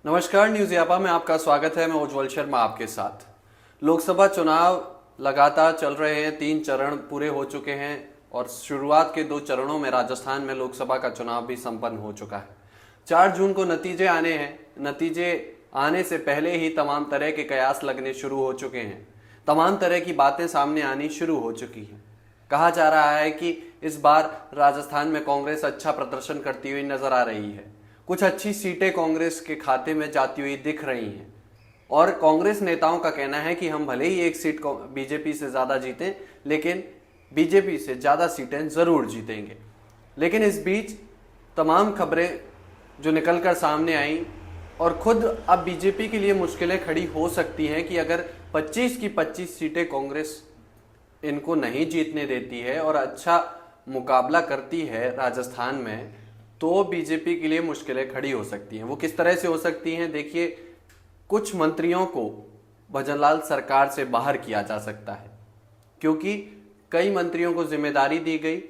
नमस्कार, न्यूज यापा में आपका स्वागत है। मैं उज्जवल शर्मा आपके साथ। लोकसभा चुनाव लगातार चल रहे हैं, 3 चरण पूरे हो चुके हैं और शुरुआत के 2 चरणों में राजस्थान में लोकसभा का चुनाव भी संपन्न हो चुका है। 4 जून को नतीजे आने हैं। नतीजे आने से पहले ही तमाम तरह के कयास लगने शुरू हो चुके हैं, तमाम तरह की बातें सामने आनी शुरू हो चुकी हैं। कहा जा रहा है कि इस बार राजस्थान में कांग्रेस अच्छा प्रदर्शन करती हुई नजर आ रही है। कुछ अच्छी सीटें कांग्रेस के खाते में जाती हुई दिख रही हैं और कांग्रेस नेताओं का कहना है कि हम भले ही एक सीट बीजेपी से ज्यादा जीतें, लेकिन बीजेपी से ज्यादा सीटें जरूर जीतेंगे। लेकिन इस बीच तमाम खबरें जो निकलकर सामने आई और खुद अब बीजेपी के लिए मुश्किलें खड़ी हो सकती हैं कि अगर 25 की 25 सीटें कांग्रेस इनको नहीं जीतने देती है और अच्छा मुकाबला करती है राजस्थान में, तो बीजेपी के लिए मुश्किलें खड़ी हो सकती हैं। वो किस तरह से हो सकती हैं? देखिए, कुछ मंत्रियों को भजनलाल सरकार से बाहर किया जा सकता है, क्योंकि कई मंत्रियों को जिम्मेदारी दी गई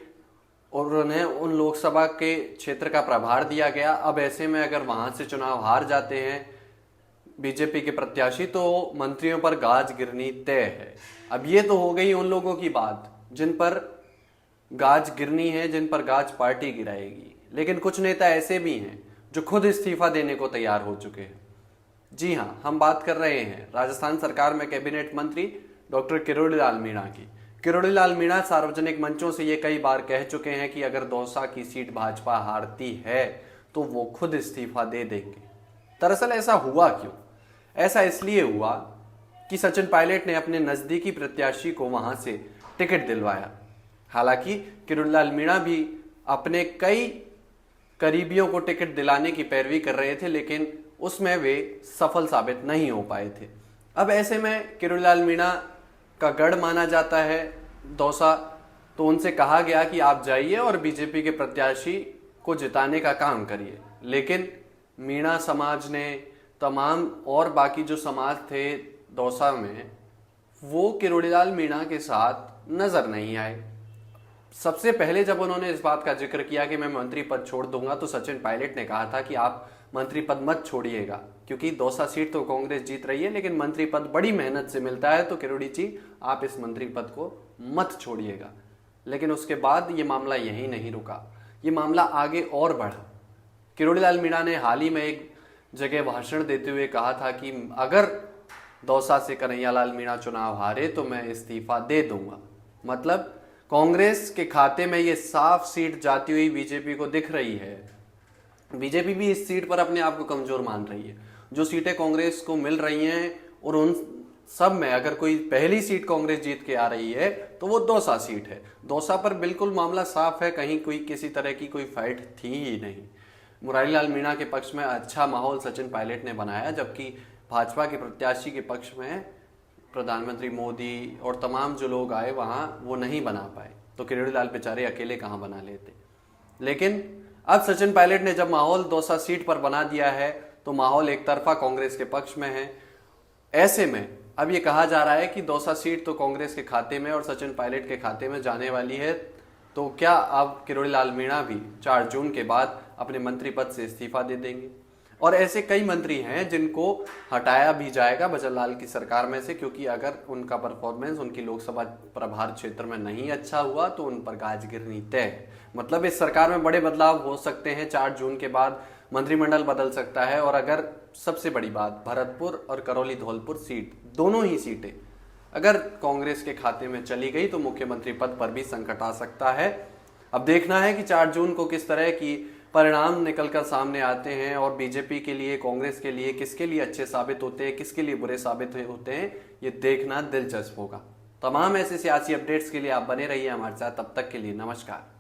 और उन्हें उन लोकसभा के क्षेत्र का प्रभार दिया गया। अब ऐसे में अगर वहां से चुनाव हार जाते हैं बीजेपी के प्रत्याशी, तो मंत्रियों पर गाज गिरनी तय है। अब ये तो हो गई उन लोगों की बात जिन पर गाज गिरनी है, जिन पर गाज पार्टी गिराएगी। लेकिन कुछ नेता ऐसे भी हैं जो खुद इस्तीफा देने को तैयार हो चुके हैं। जी हां, हम बात कर रहे हैं राजस्थान सरकार में कैबिनेट मंत्री डॉक्टर किरोड़ीलाल मीणा की। किरोड़ीलाल मीणा सार्वजनिक मंचों से ये कई बार कह चुके हैं कि अगर दौसा की सीट भाजपा हारती है तो वो खुद इस्तीफा दे देंगे। दरअसल ऐसा हुआ क्यों? ऐसा इसलिए हुआ कि सचिन पायलट ने अपने नजदीकी प्रत्याशी को वहां से टिकट दिलवाया। हालांकि किरोड़ीलाल मीणा भी अपने कई करीबियों को टिकट दिलाने की पैरवी कर रहे थे, लेकिन उसमें वे सफल साबित नहीं हो पाए थे। अब ऐसे में किरोड़ीलाल मीणा का गढ़ माना जाता है दौसा, तो उनसे कहा गया कि आप जाइए और बीजेपी के प्रत्याशी को जिताने का काम करिए। लेकिन मीणा समाज ने, तमाम और बाकी जो समाज थे दौसा में, वो किरोड़ीलाल मीणा के साथ नजर नहीं आए। सबसे पहले जब उन्होंने इस बात का जिक्र किया कि मैं मंत्री पद छोड़ दूंगा, तो सचिन पायलट ने कहा था कि आप मंत्री पद मत छोड़िएगा, क्योंकि दौसा सीट तो कांग्रेस जीत रही है, लेकिन मंत्री पद बड़ी मेहनत से मिलता है, तो किरोड़ी जी आप इस मंत्री पद को मत छोड़िएगा। लेकिन उसके बाद ये मामला यहीं नहीं रुका, ये मामला आगे और बढ़ा। किरोड़ीलाल मीणा ने हाल ही में एक जगह भाषण देते हुए कहा था कि अगर दौसा से कन्हैयालाल मीणा चुनाव हारे तो मैं इस्तीफा दे दूंगा। मतलब कांग्रेस के खाते में ये साफ सीट जाती हुई बीजेपी को दिख रही है। बीजेपी भी इस सीट पर अपने आप को कमजोर मान रही है। जो सीटें कांग्रेस को मिल रही हैं और उन सब में अगर कोई पहली सीट कांग्रेस जीत के आ रही है तो वो दौसा सीट है। दौसा पर बिल्कुल मामला साफ है, कहीं कोई किसी तरह की कोई फाइट थी ही नहीं। मुरारीलाल मीणा के पक्ष में अच्छा माहौल सचिन पायलट ने बनाया, जबकि भाजपा के प्रत्याशी के पक्ष में प्रधानमंत्री मोदी और तमाम जो लोग आए वहां वो नहीं बना पाए, तो किरोड़ीलाल बेचारे अकेले कहां बना लेते। लेकिन अब सचिन पायलट ने जब माहौल दौसा सीट पर बना दिया है तो माहौल एक तरफा कांग्रेस के पक्ष में है। ऐसे में अब ये कहा जा रहा है कि दौसा सीट तो कांग्रेस के खाते में और सचिन पायलट के खाते में जाने वाली है। तो क्या अब किरोड़ीलाल मीणा भी 4 जून के बाद अपने मंत्री पद से इस्तीफा दे देंगे? और ऐसे कई मंत्री हैं जिनको हटाया भी जाएगा भजनलाल की सरकार में से, क्योंकि अगर उनका परफॉर्मेंस उनकी लोकसभा प्रभार क्षेत्र में नहीं अच्छा हुआ तो उन पर गाज गिरनी तय है। मतलब इस सरकार में बड़े बदलाव हो सकते हैं। 4 जून के बाद मंत्रिमंडल बदल सकता है। और अगर सबसे बड़ी बात, भरतपुर और करौली धौलपुर सीट, दोनों ही सीटें अगर कांग्रेस के खाते में चली गई तो मुख्यमंत्री पद पर भी संकट आ सकता है। अब देखना है कि 4 जून को किस तरह की परिणाम निकलकर सामने आते हैं और बीजेपी के लिए, कांग्रेस के लिए किसके लिए अच्छे साबित होते हैं, किसके लिए बुरे साबित होते हैं, ये देखना दिलचस्प होगा। तमाम ऐसे सियासी अपडेट्स के लिए आप बने रहिए हमारे साथ। तब तक के लिए नमस्कार।